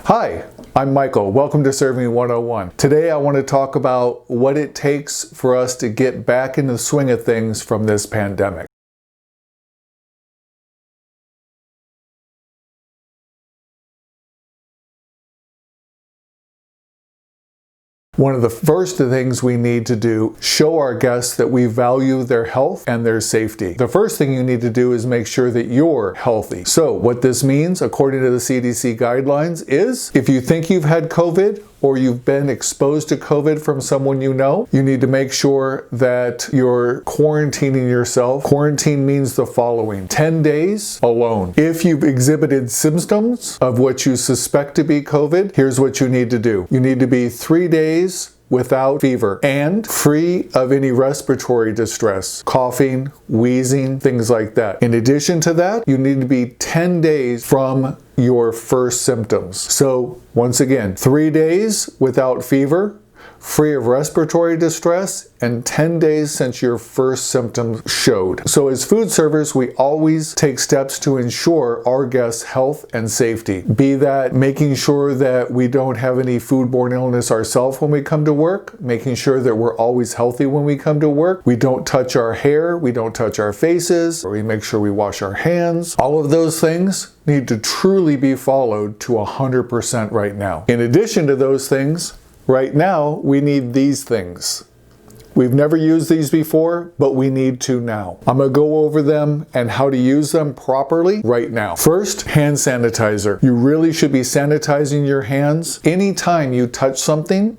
Hi, I'm Michael. Welcome to Serving 101. Today I want to talk about what it takes for us to get back in the swing of things from this pandemic. One of the first things we need to do, show our guests that we value their health and their safety. The first thing you need to do is make sure that you're healthy. So what this means, according to the CDC guidelines, is if you think you've had COVID or you've been exposed to COVID from someone you know, you need to make sure that you're quarantining yourself. Quarantine means the following: 10 days alone. If you've exhibited symptoms of what you suspect to be COVID, here's what you need to do. You need to be 3 days without fever and free of any respiratory distress, coughing, wheezing, things like that. In addition to that, you need to be 10 days from your first symptoms. So once again, 3 days without fever, free of respiratory distress, and 10 days since your first symptoms showed. So as food servers, we always take steps to ensure our guests' health and safety. Be that making sure that we don't have any foodborne illness ourselves when we come to work, making sure that we're always healthy when we come to work, we don't touch our hair, we don't touch our faces, or we make sure we wash our hands. All of those things need to truly be followed to 100% right now. In addition to those things, right now, we need these things. We've never used these before, but we need to now. I'm gonna go over them and how to use them properly right now. First, hand sanitizer. You really should be sanitizing your hands anytime you touch something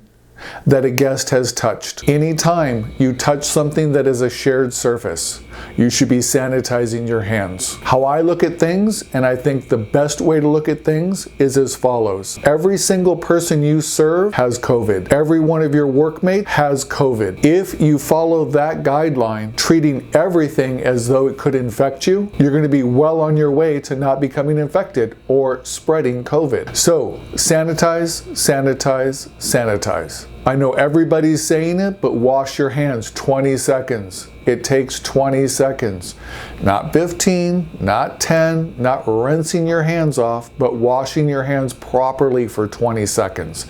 that a guest has touched. Anytime you touch something that is a shared surface, you should be sanitizing your hands. How I look at things, and I think the best way to look at things, is as follows. Every single person you serve has COVID. Every one of your workmates has COVID. If you follow that guideline, treating everything as though it could infect you, you're going to be well on your way to not becoming infected or spreading COVID. So sanitize, sanitize, sanitize. I know everybody's saying it, but wash your hands 20 seconds. It takes 20 seconds. Not 15, not 10, not rinsing your hands off, but washing your hands properly for 20 seconds.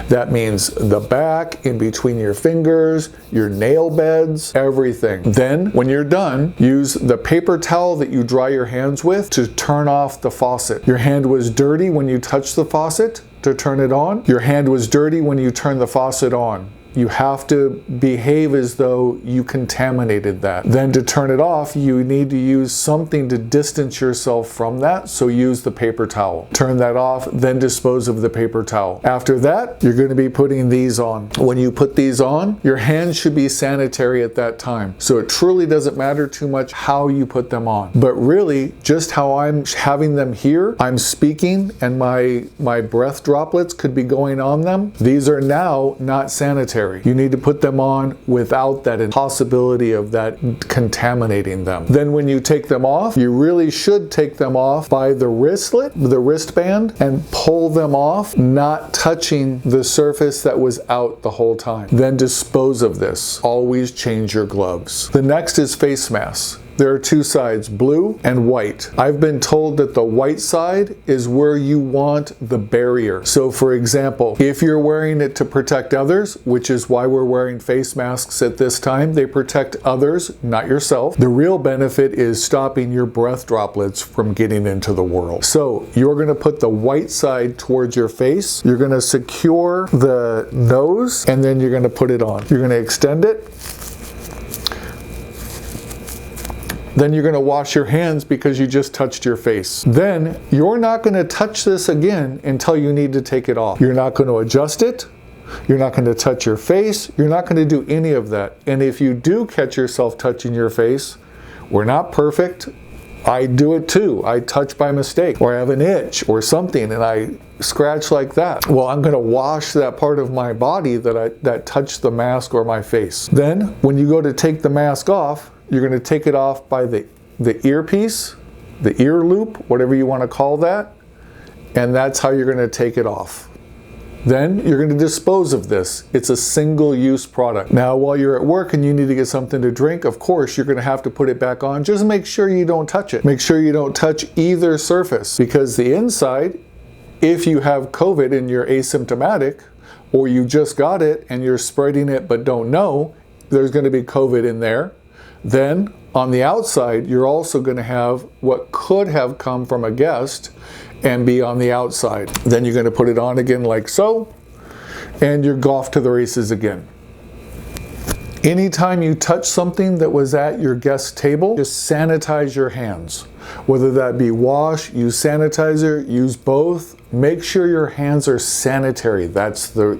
That means the back, in between your fingers, your nail beds, everything. Then, when you're done, use the paper towel that you dry your hands with to turn off the faucet. Your hand was dirty when you touched the faucet to turn it on. Your hand was dirty when you turned the faucet on. You have to behave as though you contaminated that. Then to turn it off, you need to use something to distance yourself from that, so use the paper towel. Turn that off, then dispose of the paper towel. After that, you're going to be putting these on. When you put these on, your hands should be sanitary at that time. So it truly doesn't matter too much how you put them on. But really, just how I'm having them here, I'm speaking and my breath droplets could be going on them. These are now not sanitary. You need to put them on without that possibility of that contaminating them. Then when you take them off, you really should take them off by the wristband, and pull them off, not touching the surface that was out the whole time. Then dispose of this. Always change your gloves. The next is face masks. There are two sides, blue and white. I've been told that the white side is where you want the barrier. So for example, if you're wearing it to protect others, which is why we're wearing face masks at this time, they protect others, not yourself. The real benefit is stopping your breath droplets from getting into the world. So you're gonna put the white side towards your face, you're gonna secure the nose, and then you're gonna put it on. You're gonna extend it. Then you're going to wash your hands because you just touched your face. Then you're not going to touch this again until you need to take it off. You're not going to adjust it. You're not going to touch your face. You're not going to do any of that. And if you do catch yourself touching your face, we're not perfect. I do it too. I touch by mistake, or I have an itch or something and I scratch like that. Well, I'm going to wash that part of my body that touched the mask or my face. Then when you go to take the mask off, you're going to take it off by the earpiece, the ear loop, whatever you want to call that, and that's how you're going to take it off. Then you're going to dispose of this. It's a single-use product. Now, while you're at work and you need to get something to drink, of course, you're going to have to put it back on. Just make sure you don't touch it. Make sure you don't touch either surface, because the inside If you have COVID and you're asymptomatic, or you just got it and you're spreading it but don't know, there's going to be COVID in there. Then on the outside, you're also going to have what could have come from a guest and be on the outside. Then you're going to put it on again like so, and you're off to the races again. Anytime you touch something that was at your guest table, just sanitize your hands. Whether that be wash, use sanitizer, use both. Make sure your hands are sanitary. That's the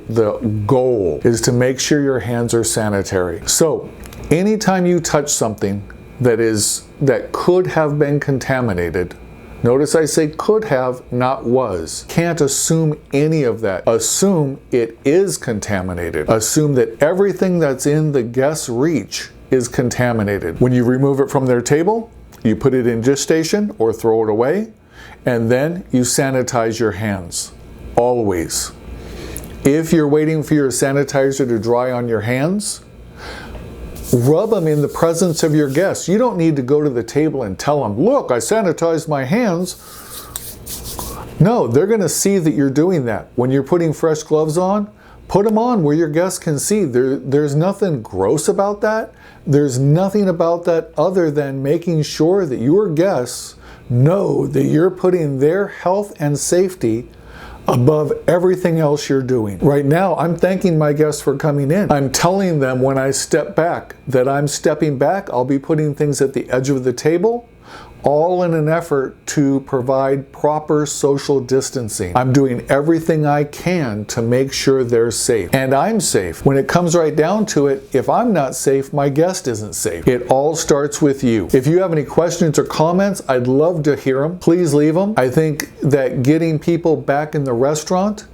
goal, is to make sure your hands are sanitary. So, anytime you touch something that could have been contaminated, notice I say could have, not was. Can't assume any of that. Assume it is contaminated. Assume that everything that's in the guest's reach is contaminated. When you remove it from their table, you put it in dish station or throw it away, and then you sanitize your hands. Always. If you're waiting for your sanitizer to dry on your hands, rub them in the presence of your guests. You don't need to go to the table and tell them, look, I sanitized my hands. No, they're going to see that you're doing that. When you're putting fresh gloves on, put them on where your guests can see. There's nothing gross about that. There's nothing about that other than making sure that your guests know that you're putting their health and safety above everything else you're doing. Right now, I'm thanking my guests for coming in. I'm telling them when I step back that I'm stepping back. I'll be putting things at the edge of the table, all in an effort to provide proper social distancing. I'm doing everything I can to make sure they're safe. And I'm safe. When it comes right down to it, if I'm not safe, my guest isn't safe. It all starts with you. If you have any questions or comments, I'd love to hear them. Please leave them. I think that getting people back in the restaurant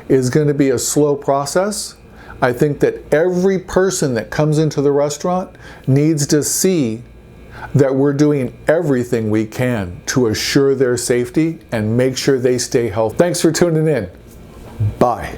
is going to be a slow process. I think that every person that comes into the restaurant needs to see that we're doing everything we can to assure their safety and make sure they stay healthy. Thanks for tuning in. Bye.